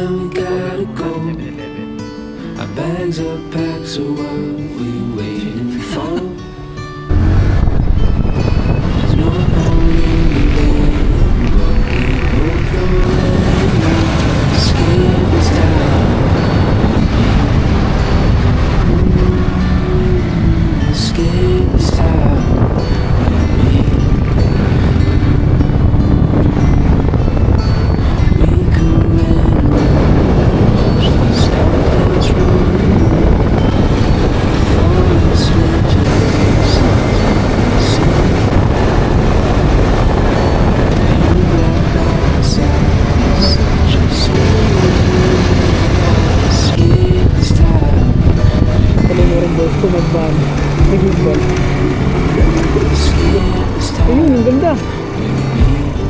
time we gotta go. Our bags are packed, so what we waiting for? There's no point in delaying what we both know. Escape this time. Escape this time with me. We could run, watch the stars run. Forest winters, see. You got eyes, such a smooth. Escape this time. Kalimutan boss ko mag-ban. Nag-ban. Escape this time. Ayun, ang ganda.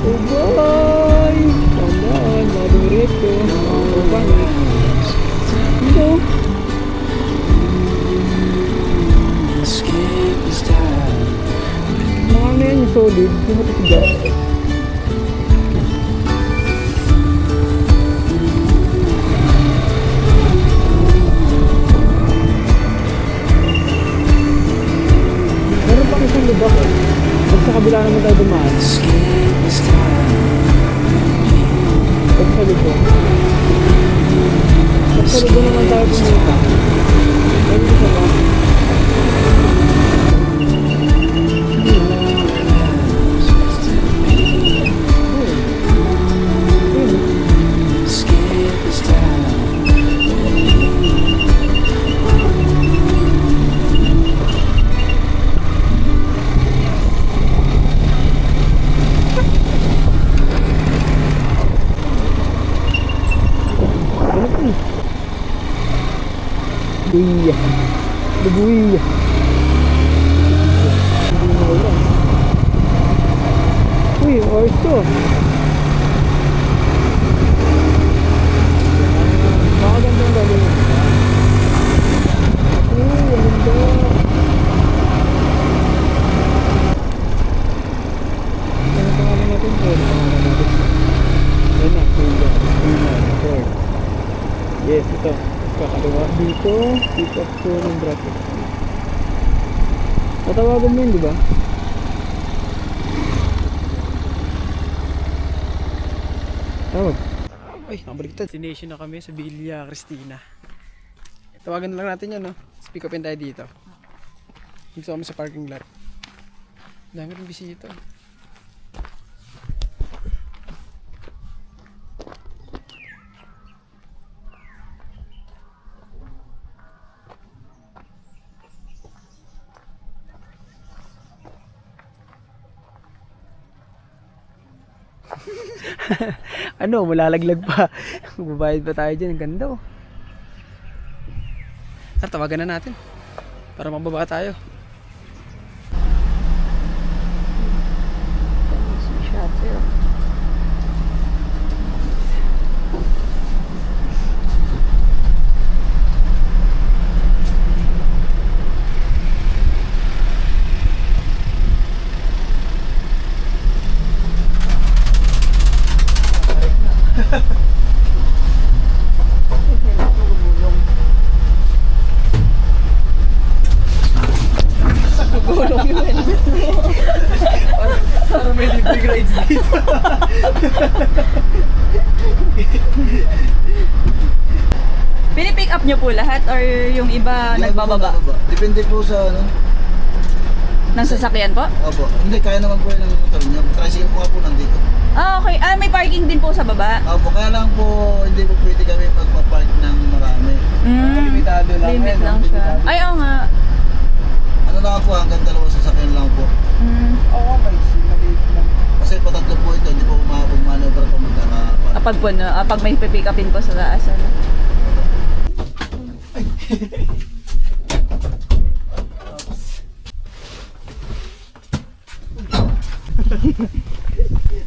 Oh boy! Tandaan, maduret ko. Oh, pangit. Ito. Escape this time. Mga ano yan, solid. Yung matitigas. Meron pang isang lubak eh. Pag sa kabila naman tayo dumaan. Escape this time. Pag sa lubak. Pag sa lubak naman tayo pumunta. Meron isa ba? Escape this time. Ano po? Buya. Buya. Hindi na wala. Uy, oras to. Makagandang gagawin. Uy, ang ganda. Ano pangalan natin? Ano pangalan natin? Ayan na, kuya. Kuya. Yes, ito. Kakaliwa dito. Pick up ko ng bracket. Tatawagan mo yun, di ba? Tawag. Ay, nabaliktad. Destination na kami sa Villa Cristina. Tawagan na lang natin yan, no? Pick upin tayo dito. Dito kami sa parking lot. Dami rin bisita. Ano, malalaglag pa. Magbabayad pa tayo dyan. Ang ganda oh. Tawagan na natin para mababa tayo. Para may libre rides dito. Pinipick up nyo po lahat or yung iba nagbababa? Depende po sa ano. Ng sasakyan po? Opo. Hindi, kaya naman po yung motor niya. Tricycle po nga po nandito. Ah, okay. Ah, may parking din po sa baba? Opo, kaya lang po hindi po pwede kami magpa-park ng marami. Limitado lang. Limit lang siya. Ay, oo nga. Ano lang po, hanggang 2 sasakyan lang po. Oo, may maliit lang. Kasi patatlo po ito, hindi po umapag-maneuver pa magkakapark. Pag po, no, pag may pipick upin po sa taas. Ano?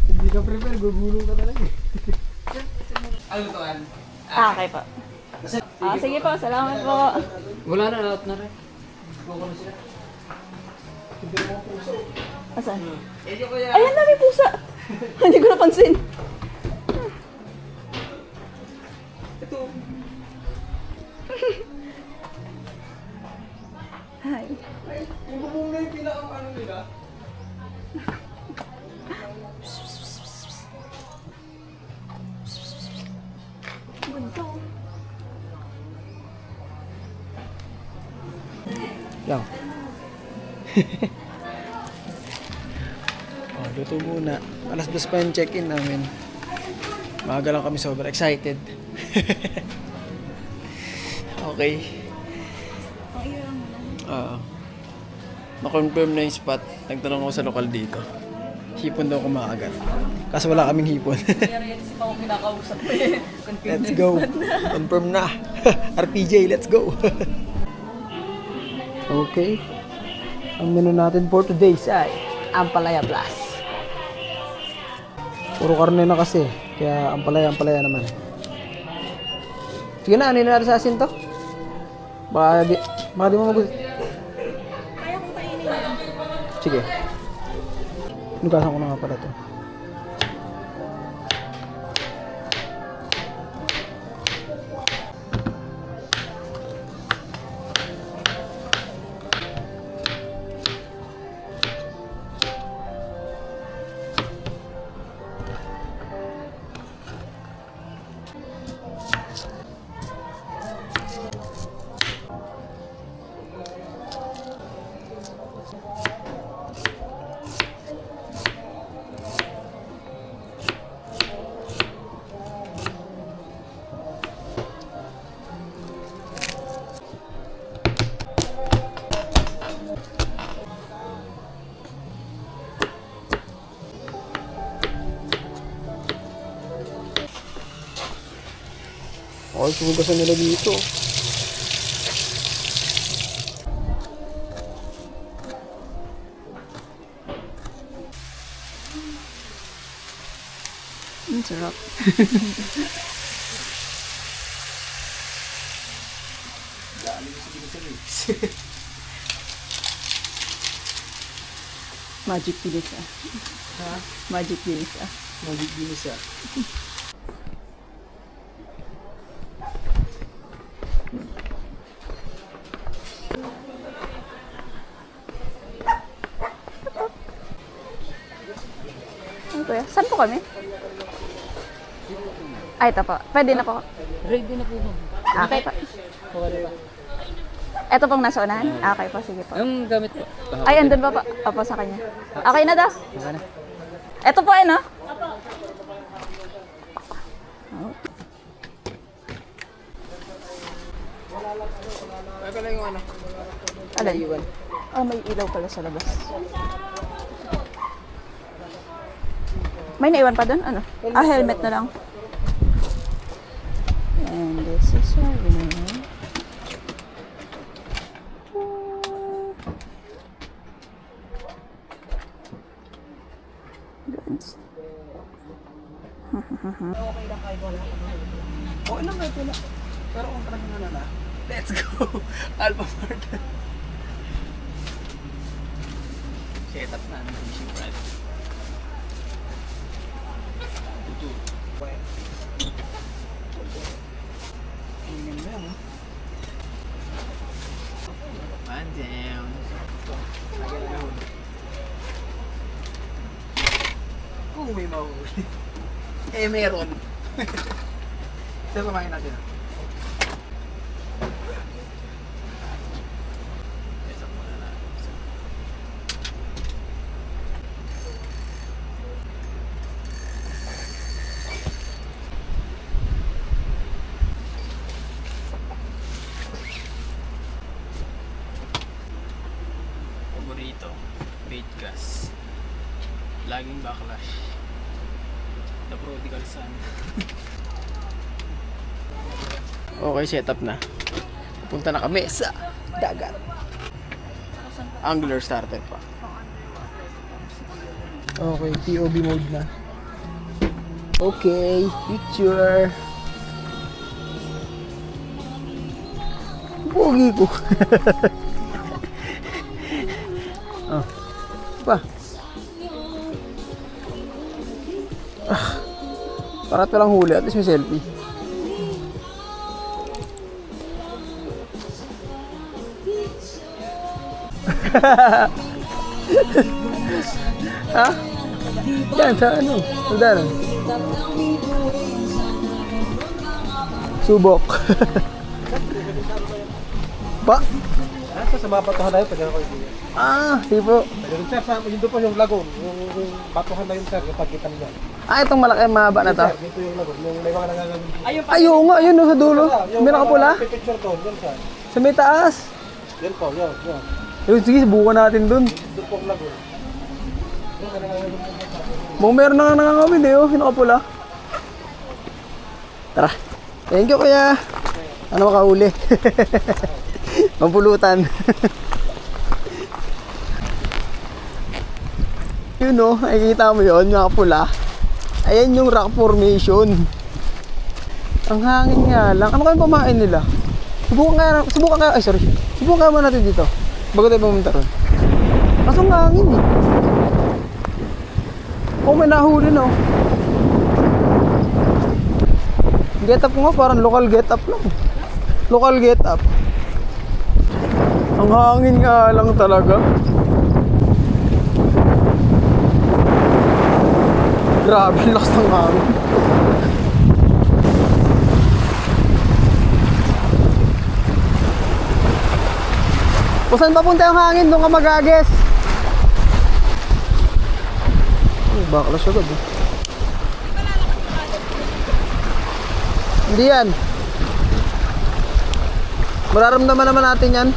Hindi ka prepare, gugulong ka talaga eh. Ano to, Al? Ah, okay po. Ah, sige po, salamat po. Wala na, out na rin. Go na sila. Asan? Ayan, dami pusa. Hindi ko napansin. Yan. Oh, luto muna. Alas 2 pa yung check-in namin. Maaga lang kami, sobrang excited. Okay. Na-confirm na yung spot. Nagtanong ako sa lokal dito. Hipon daw kumakagat. Kaso wala kaming hipon. Si Pao kinakausap ko eh. Let's go. Confirm na. RPJ, let's go. Okay. Ang menu natin for today ay Ampalaya Plus. Puro karne na kasi. Kaya Ampalaya naman. Sige na, ano na natin sa asin to? Baka di mo magusto. Kaya kong kainin yan. Sige. Nugasan ko na nga pala to. Okay, sugasan nila dito. Ang sarap. Magic bilis ah. Ha? Magic bilis ah. Magic bilis ah. Ano po yan? Saan po kami? Ay, ito po. Pwede na po. Ready na po. Okay po. Ito pong nasa unahan? Okay po, sige po. Yung gamit po. Ay, andun pa po. Opo, sa kanya. Okay na daw. Okay na. Ito po, ano? Ito lang yung ano. Alin? Oh, may ilaw pala sa labas. May naiwan pa doon? Ano? Ah, helmet na lang. And this is your room. Okay lang kahit wala. Pero kung talagang ano na, let's go! Alpha Mart. Set up na ng fishing rod. Ito. Ang ganda mo. Man down. Lagyan na lahon. Kung may mahuli. Eh, meron. Ito pamahin natin. Paborito, bait gas. Laging backlash. The prodigal son. Okay, setup na. Punta na kami sa dagat. Angler started pa. Okay, POV mode na. Okay, picture. Pogi ko. Oh. Pa. Parat walang huli, at least may selfie. Ha? Yan, sa ano? Sandaan. Subok. Pa? Nasa sa mga batuhan na yun, taga ko hindi. Ah, di po. Taga rin sir, yun doon po yung lagoon, yung batuhan na yun sir, yung pagkita niya. Ah, itong malaki, mahaba na to. Sir, dito yung lagoon, yung may mga nangangagin. Ay, oo nga, ayun no, sa dulo. May nakapula. Picture doon, yun sir. Sa may taas. Yan po, yun. Yun, sige, subukan natin dun. Doon po ang lagoon. Yung may nangangagin po sir. Mukhang meron na nangangawin eh, oh, yung nakapula. Tara. Thank you, kuya. Ano makahuli? Pampulutan. Yun o, nakikita mo yun, yung nakapula. Ayan yung rock formation. Ang hangin nga lang. Ano kayong pamain nila? Subukan kaya, ay sorry. Subukan kaya mo natin dito. Bago tayo pumunta ron. Kaso ang hangin eh. Oh, may nahuli no. Get up ko nga, parang local get up lang. Local get up. Ang hangin nga lang talaga. Grabe, lakas ng hangin. Kung saan papunta yung hangin, doon ka mag-ages. Baklas agad eh. Hindi yan. Mararamdaman naman natin yan.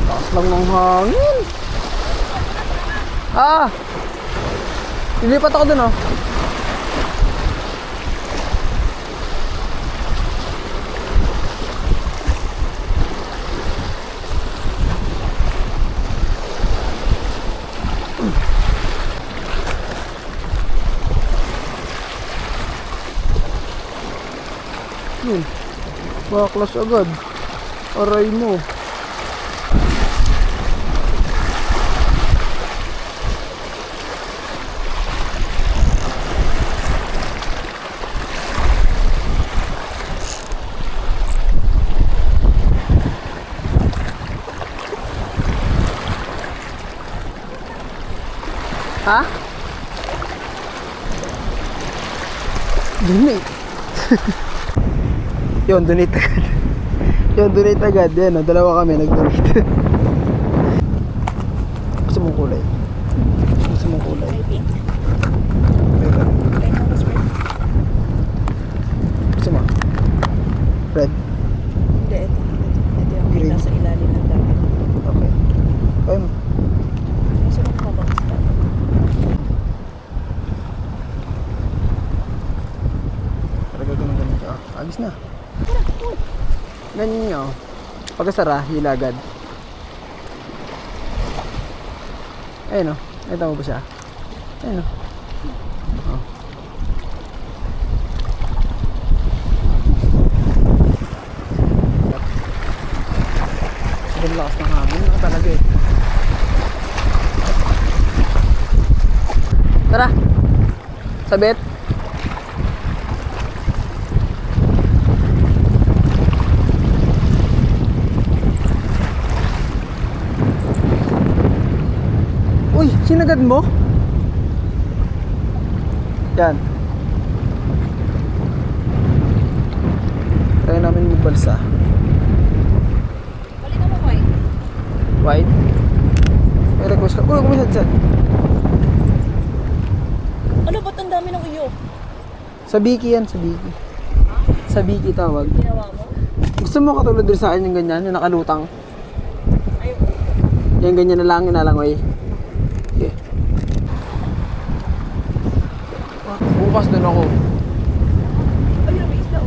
Taas lang ng hangin. Ah! Lilipat ako dun oh. Yun. Baklas agad. Aray mo. Ha? Donate. Yun, donate agad. Yun, donate agad. Yan, oh, dalawa kami nag-donate. Gusto mong kulay? Gusto mong kulay? Gusto mo? Red? Hindi, ito yung Green. nasa ilalim ng dagat. Okay. Kaya mo. Gusto mo kumabang sa dagat. Talaga ganun ka. Agis na. Ganyan nyo. Pagkasara, hilagad. Ayun o. Nakita mo ba siya? Ayun o. Oh. Sobrang lakas ng hangin. Ano talaga eh. Tara! Sabit! Uy, sinagad mo? Yan. Kaya namin magbalsa. Balik mo, White. White? May request ka. Uy, kumisad dyan. Ano ba't ang dami ng iyo? Sa Biki yan, sa Biki. Sa Biki tawag. Ginawa mo? Gusto mo katulad din sa akin yung ganyan, yung nakalutang? Ayoko. Yung ganyan na lang, inalangoy. Okay. Bukas doon ako. Ayun, may isla.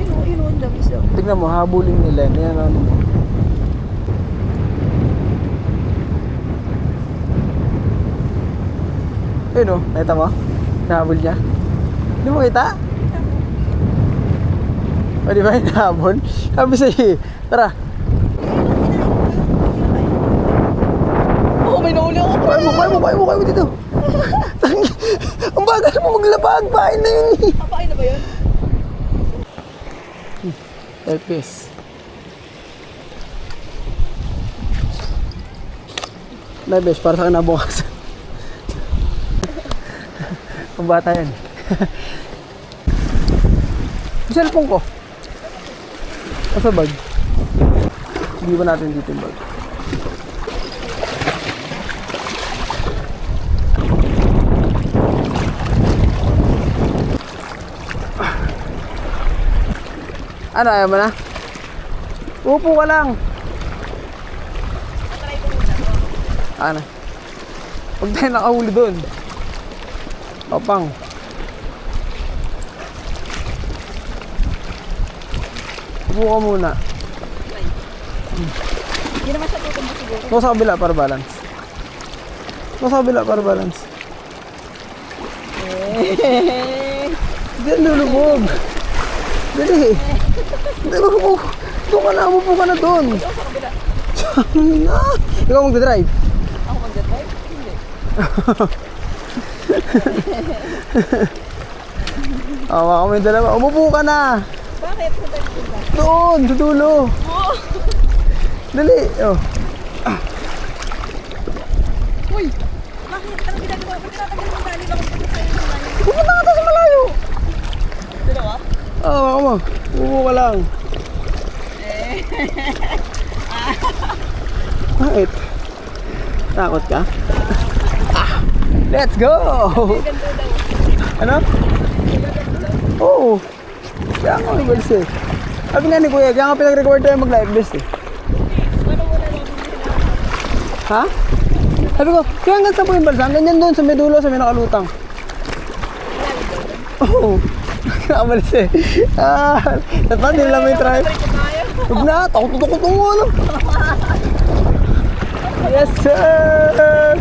Ayun, ang dami isla. Tignan mo, habulin nila. Yan ano mo. Ayun o, nakita mo? Nahabol niya. Hindi mo kita? O di ba hinahabol? Sabi sa'yo, tara. Oh, may nahuli ako. Kaya mo dito. Ang bagal mo maglabag, pain na yun eh. Papain na ba yun? Elpis. Besh, para sa akin nabukas. Ang bata yan. Yung cellphone ko. Asa bag? Hindi ba natin dito yung bag? Ano, ayaw mo na? Upo ka lang. Ano? Huwag tayo nakahuli doon. Opang. Upo ka muna. Hindi naman siya tutumbo siguro. Ito sa kabila para balance. Ito sa kabila para balance. Diyan lulubog. Dali. Hindi mo po. Doon ka na. Upo ka na doon. Ikaw magdadrive. Ako mag-drive? Hindi. Awa ka mo yung dalawa. Umupo ka na. Bakit? Sa tayo ba? Doon, sa dulo. Dali. Oh. Uy! Bakit? Anong ginagawa? Ba't tinatagal mo dali lang ako sa iyo? Pupunta ka tayo sa malayo. Dalawa? Awa ka mo. Umupo ka lang. Bakit? Takot ka? Let's go! Ganto daw. Ano? Oo. Kaya nga nag-alis eh. Sabi nga ni Kuya, kaya nga pinag-record tayo mag-live best eh. Ano mo na lang? Ha? Sabi ko, kaya hanggang saan po yung balsa? Ganyan doon sa may dulo, sa may nakalutang. Oo. Nakamalis eh. Dapat hindi lang may try. Huwag na, takot-tukot mo ano. Yes sir!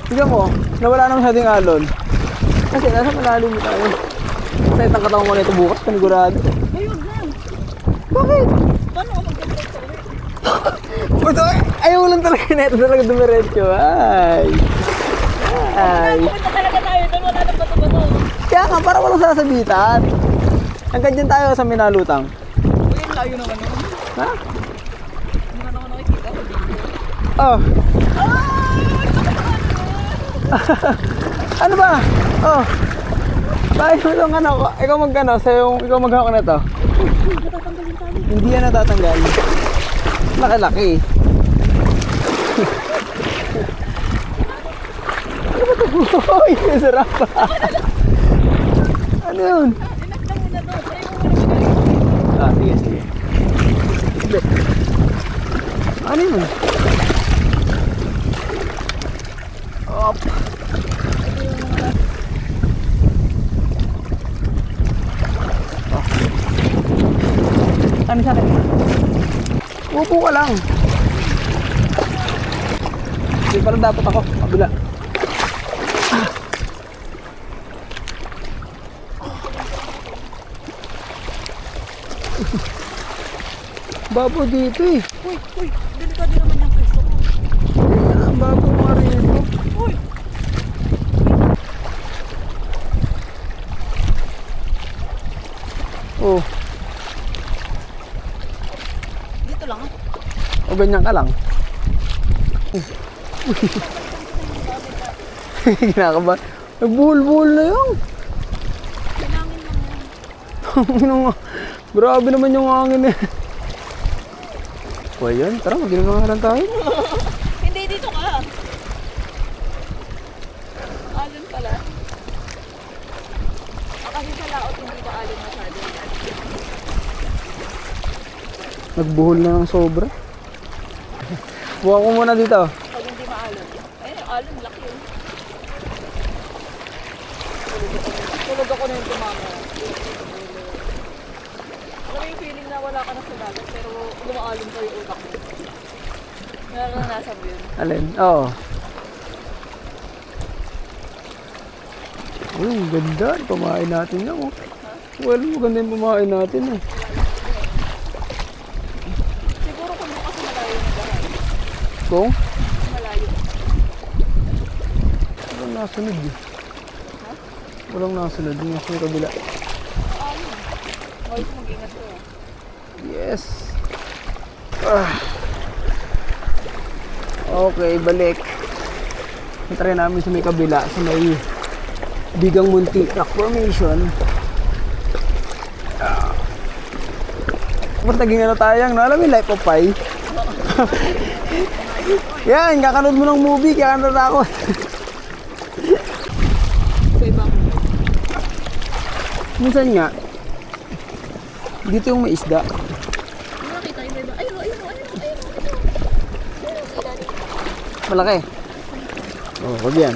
Tignan mo, nawala naman sa ating alon. Kasi nasa malalim tayo. Sa itang katawan mo na ito bukas, panigurado. Ay, huwag na. Bakit? Paano ako mag-drive sa ulit? Ito, ayaw lang talaga na ito talaga dumiretso. Ay. Ay. Punta talaga tayo. Doon wala nang bato-bato. Kaya nga, para walang sasabitan. Hanggang dyan tayo sa minalutang. Uy, ang layo naman yun. Ha? Hindi naman ako nakikita sa video. Oh. Ano ba? Oh. Tayo itong ano, ikaw mag-ano, ikaw maghawak na to. Hindi yan natatanggal. Laki-laki. Uy, masarap pa. Ano yun? Dinagda muna doon. Try mo muna. Sige, sige. Sige. Ano yun? Op. Ano sa akin? Upo ka lang. Hindi parang dapat ako. Kabila. Babo dito eh. Uy, delikado naman yung pwesto ko. Babo nga rito. Uy! Oh. Dito lang ah. O ganyan ka lang. Kinakaba. Nagbuhol-buhol na yun. Kinangin lang yan. Grabe naman yung hangin eh. O yun, tara mag-inom na lang tayo. Hindi, dito ka. Alon pala. Kasi sa laot hindi ba alon masyado? Nagbuhol na ng sobra. Buha ko muna dito. Pag hindi maalon. Ayun, yung alon, laki yun. Tulog ako na yung tumama. Alam yung feeling na wala ka na sa dagat pero lumaalon pa yung utak mo. Naranasan mo yun. Alin? Oo. Uy, ang ganda. Pamain natin yan oh. Well, maganda yung pamain natin eh. Siguro kung bukas malayo na dahil. Kung? Malayo. Walang nasunod eh. Walang nasunod. Yung nasa kabila. Ayos mag-ingat ko. Yes. Okay, balik. Try namin sa may kabila, sa may Bigang Munti Rock Formation. Ba't naging ano tayang, no? Alam mo yung Life of Pi? Yan, kakanood mo ng movie, kaya ka natakot. Minsan nga, dito yung may isda. Malaki. Oh, wag yan.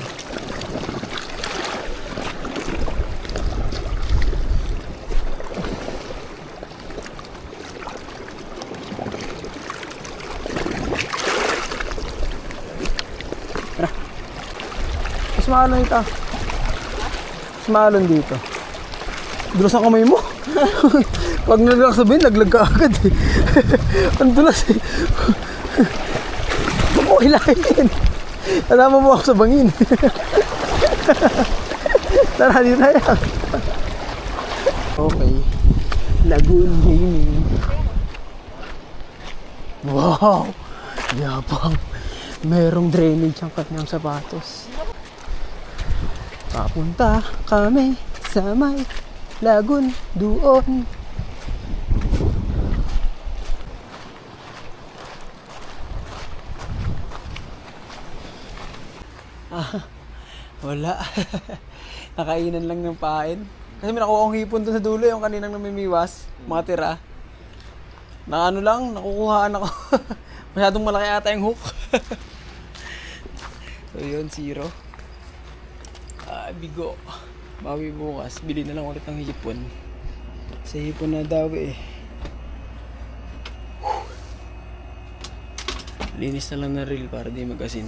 Tara. Mas maalon ito. Mas maalon dito. Dulas ang kamay mo. Pag nalagak sa bin, laglag ka agad eh. Ang dulas eh. Okay lang yun. Kasama mo ako sa bangin. Tara, dito tayo. Okay. Lagoon Gaming. Wow! Yabang. Merong drainage ang kanyang sapatos. Papunta kami sa may lagoon doon. Wala. Nakainan lang ng pain. Kasi may nakuha akong hipon doon sa dulo, yung kaninang namimiwas, mga tira. Na ano lang, nakukuhaan ako. Masyadong malaki ata yung hook. So yun, 0. Bigo. Bawi bukas. Bili na lang ulit ng hipon. Sa hipon na daw eh. Linis na lang na reel para di mag-asin.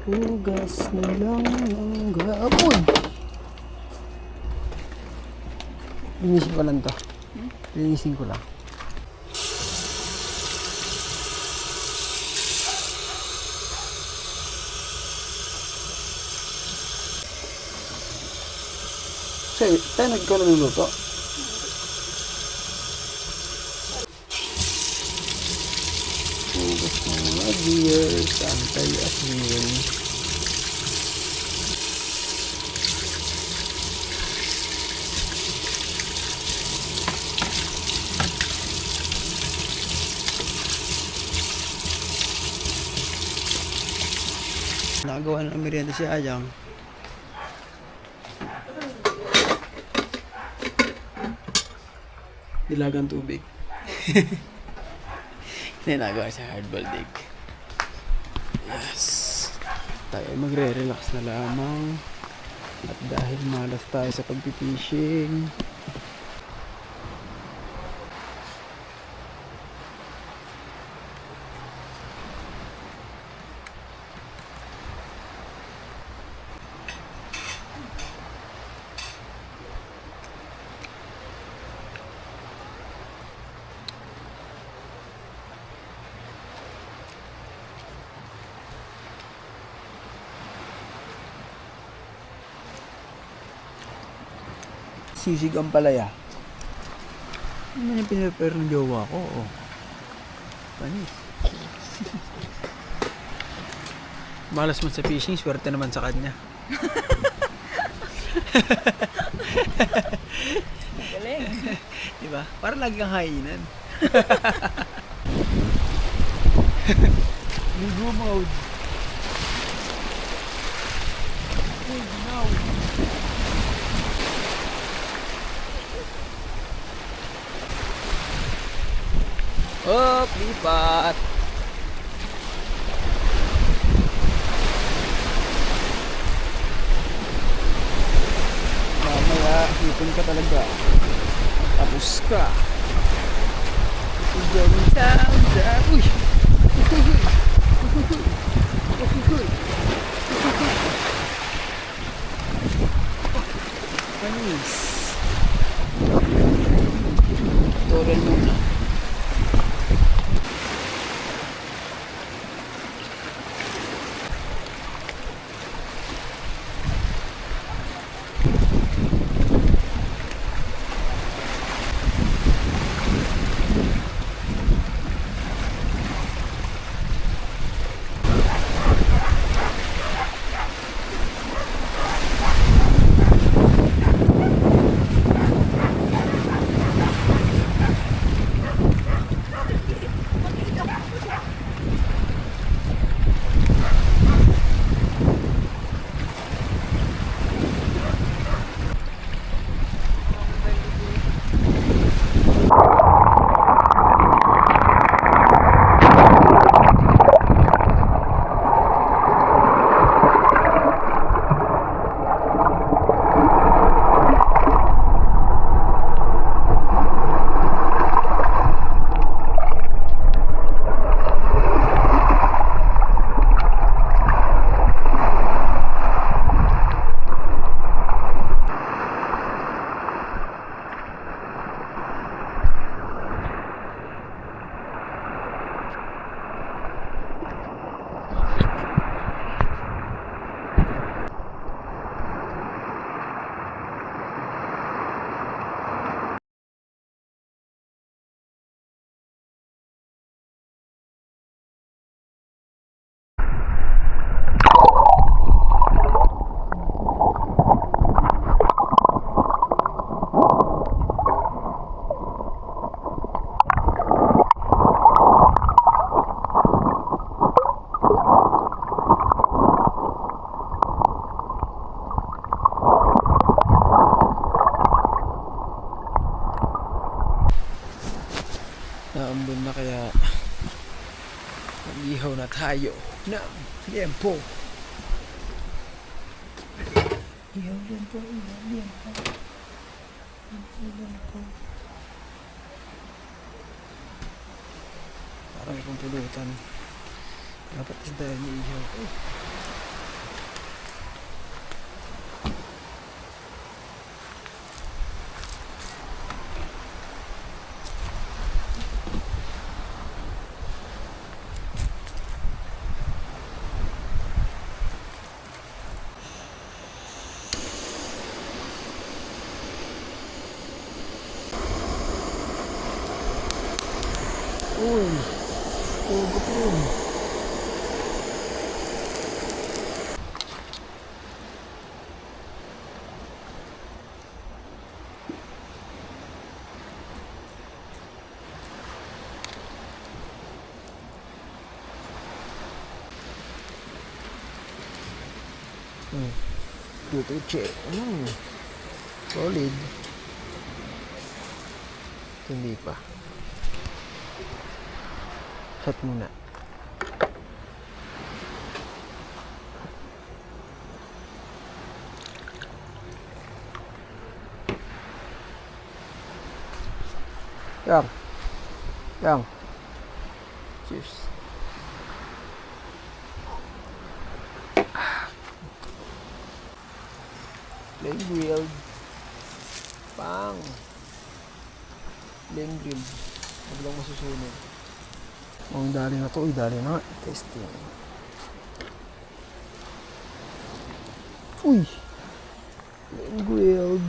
Hugas na lang ang gapon. Linisin ko lang to. Linisin ko lang. Kasi tayo nagkaw na ng luto. Hugas ng mga beers, anti-asin. Nakagawa ng merienda si Ayang. Dilagang tubig. Hindi nagawa sa hardboiled egg. Yes. Tayo magre-relax na lamang. At dahil malas tayo sa pagpipishing, sisig ang palaya. Ano yung pinapero ng jowa ko? Oh. Panis. Malas mo sa fishing, swerte naman sa kanya. Galing. Diba? Parang lagi kang hainan. Ligo mode. Oh, lipat. Mamaya, hipon ka talaga. Tapos ka. Uy! Panis. Tuloy muna. na kaya mag-ihaw na tayo ng liempo. Ihaw liempo, ihaw liempo. Ihaw liempo. Parang ikong pulutan. Dapat isda ni ihaw. Uy, tugo po yun. Tuto check. Solid. Hindi pa. Shot muna. Yang. Yang. Cheers. Flame grilled. Pang. Flame grilled. Huwag lang masusunod. Ang dali na to, dali na. Testing. Uy! Flame grilled.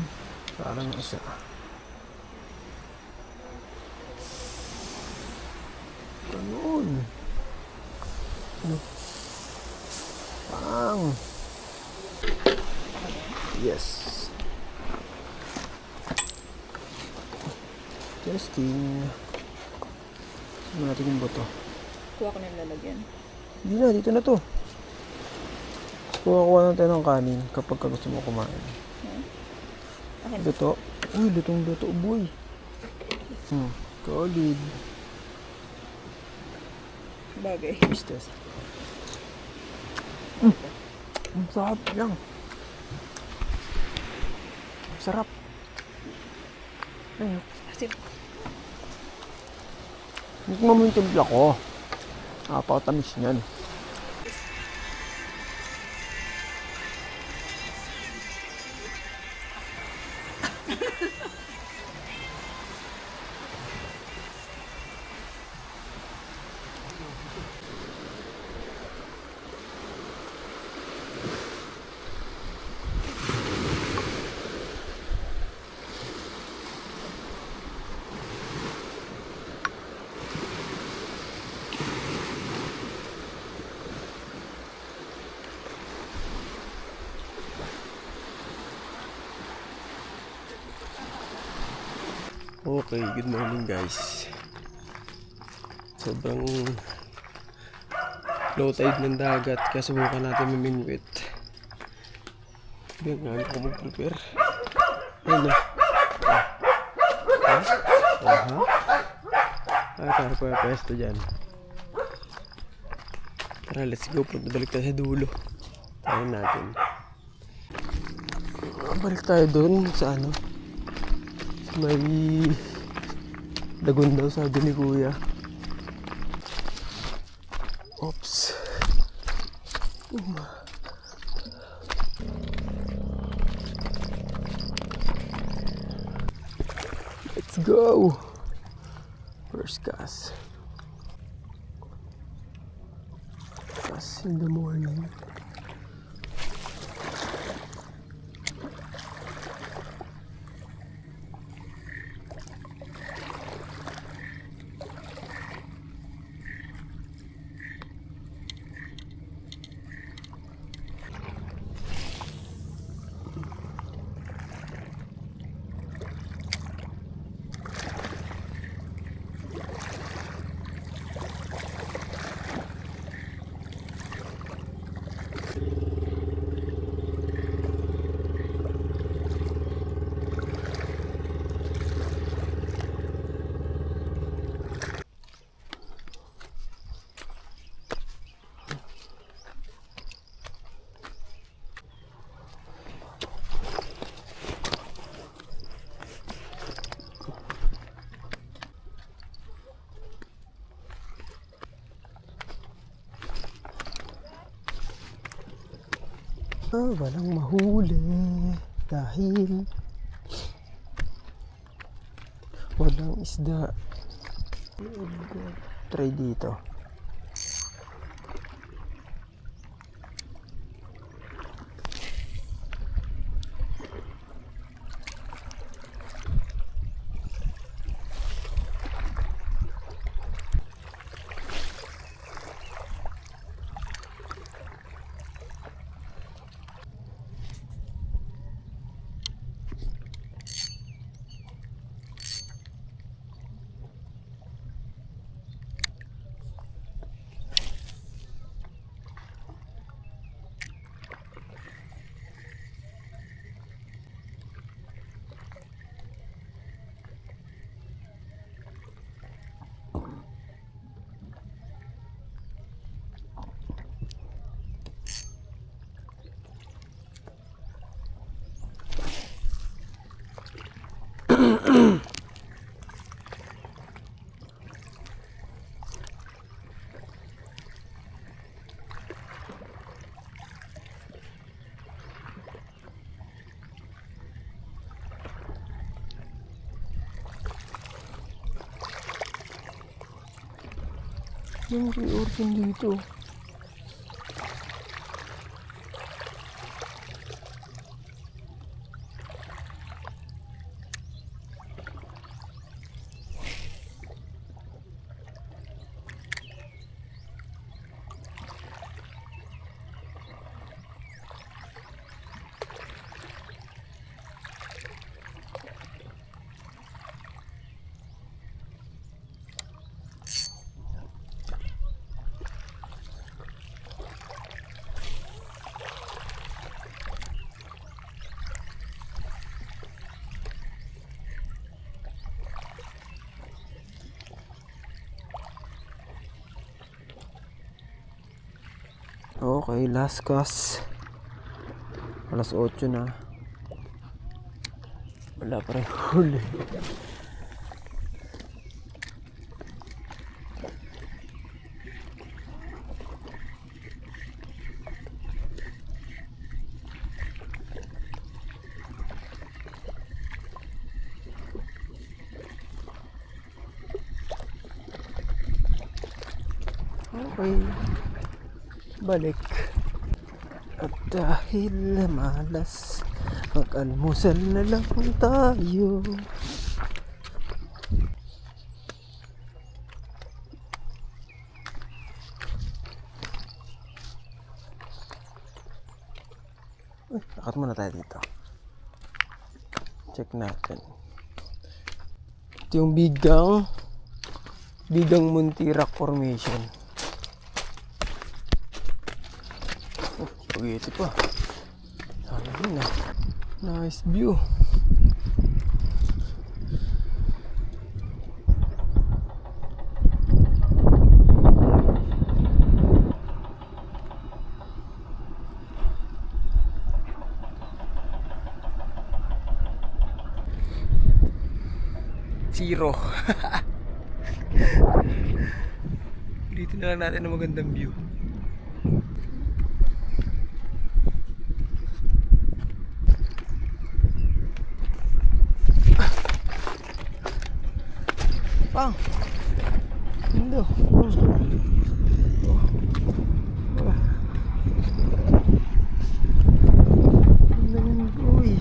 Parang isa. Ganun. Pang! Yes. Testing. Saan natin yung boto? Kuha ko na yung lalagyan. Hindi na, dito na to. Kuha na tayo ng kanin kapag gusto mo kumain. Akin. Luto. Uy, lutong-luto, boy. Solid. Bagay. Pistes. Ang sarap lang. Sarap. Ayun. Kasi Hindi mo yung timpla ko. Napakatamis niyan. Okay, good morning guys. Sobrang low tide ng dagat kaya subukan natin mamingwit. Hindi nga ako mag-prepare. Ayun na. Aha. Ay, para pa pwesto dyan. Tara, let's go. Punta balik tayo sa dulo. Tayo natin. Balik tayo dun sa ano. May dagon daw sabi ni kuya. Oops. Let's go. First cast. Cast in the morning. Walang mahuli dahil walang isda. Try dito. Yung organ dito. Okay, last cast. Alas 8 na. Wala pa rin huli. Okay, balik. At dahil malas, mag-almusal na lang tayo. Uy, lakat muna tayo dito. Check natin. Ito yung Bigang Muntirak Formation. Oh, spaghetti pa. Ayun na. Nice view. Zero. Dito na lang natin ang magandang view. Pang. Lindo. Uy.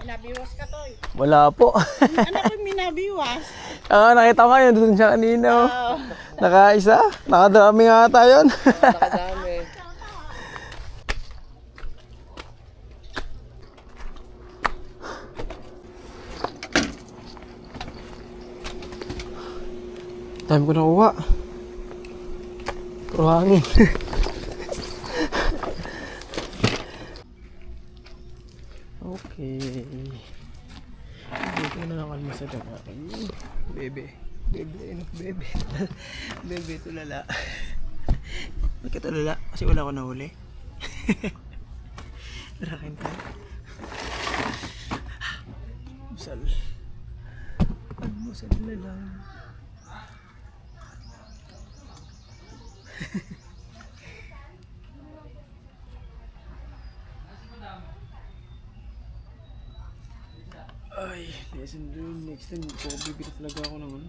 Minabiwas ka, Toy. Wala po. Ano ko minabiwas? Nakita ko yun, doon siya kanina. Oh. Nakaisa? Nakadami nga ata yun. Nakadami. Dami ko nakuha. Puro hangin. Okay. Dito na lang almasal ang aking bebe. Bebe, bebe. Bebe, tulala. Ba't ka tulala? Kasi wala ko nahuli. Tarakin tayo. Almusal. Almusal na lang. Ay, lesson doon. Next time, gusto ko bibili talaga ako ng ano.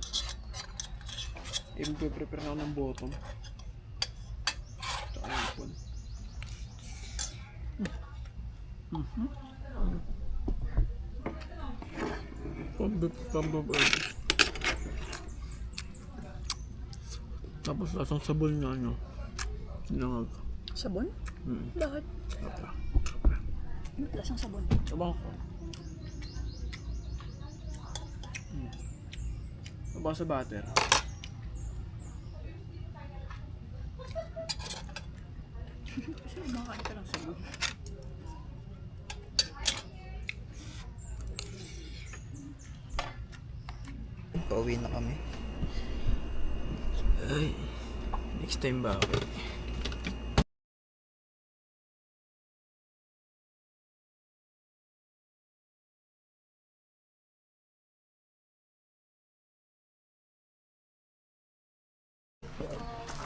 Prepare na ako ng bottom. Tsaka yung ipon. Tapos lasang sabon na ano. Sinangag. Sabon? Bakit? Lasang sabon. Sabang ko. Sabang sa butter. Kasi kumakain ka ng sabon. Pauwi na kami. Ay, next time ba ako?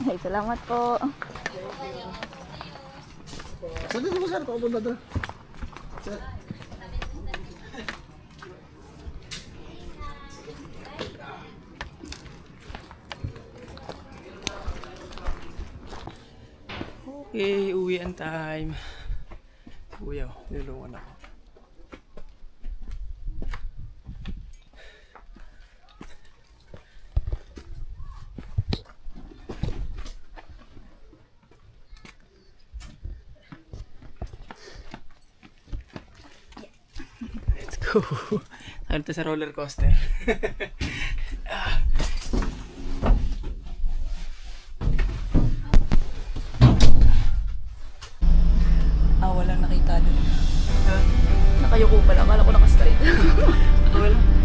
Ay, salamat po. Saan dito mo sir? Papunta doon. Okay, uwian time. Kuya, nilungan ako. Let's go. Ano to sa roller coaster? Walang nakita doon. Nakayuko pala. Akala ko naka-straight. Wala.